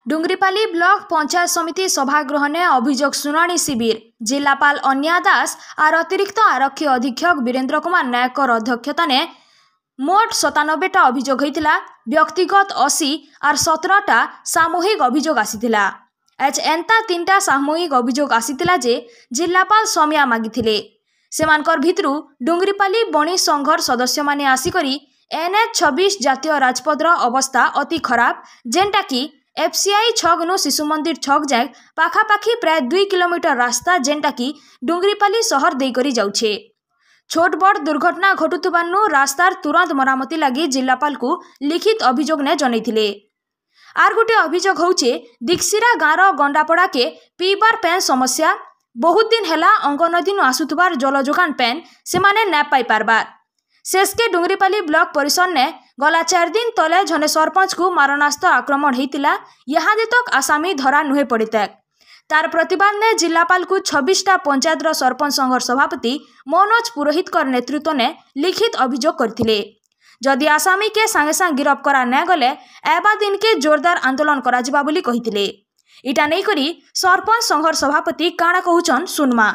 डुंगरीपाली block panchayat समिति सभागृह ने अभियोग शुणाणी शिविर जिलापाल अन्या दास और अतिरिक्त आरक्षी अधीक्षक वीरेन्द्र कुमार नायक अध्यक्षता ने मोट 97टा अभियोग होता। व्यक्तिगत 80 और 17टा सामूहिक अभियोग आसीथिला। एंता 3टा सामूहिक अभियोग आसीथिला जे जिलापाल समिया मागिथिले। सेमानकर भितरु डुंगरीपाली बणी संघर सदस्य माने आसिकरी NH 26 जातीय राजपथर अवस्था अति खराब, जेनटा कि FCI छक नु शिशु मंदिर छक जाए पाखापाखी प्राय 2 किलोमीटर रास्ता, जेनटा कि डुंगरीपाली शहर देकरी जाउछे। छोट बड़ दुर्घटना घटुथबानु रास्तार तुरंत मरामती लगी जिलापाल को लिखित अभियोग ने जनैथिले। आर गोटे अभियोग होउछे दिक्सिरा गाँव गंडापड़ा के पीबार पेन समस्या। बहुत दिन हेला अंगनदी नु आसुथबार जल जोगान पेन से माने ना पाई पारबार। शेषके डुंगरीपाली ब्लॉक परिसर ने गला 4 दिन तले जने सरपंच को मारणास्त्र आक्रमण होता। यहाँ तक आसामी धरा नुहे पड़ता। तार प्रतिवाद ने जिलापाल को 26टा पंचायत सरपंच संघर सभापति मनोज पुरोहित नेतृत्व ने लिखित अभियोग करथिले। जदि आसामी के सांगे सांगे गिरफ करा न गले एबा दिन के जोरदार आंदोलन करा जिबा बोली कहिथिले। इटा नै करी सरपंच संघर सभापति काणा कहउछन सुनमा।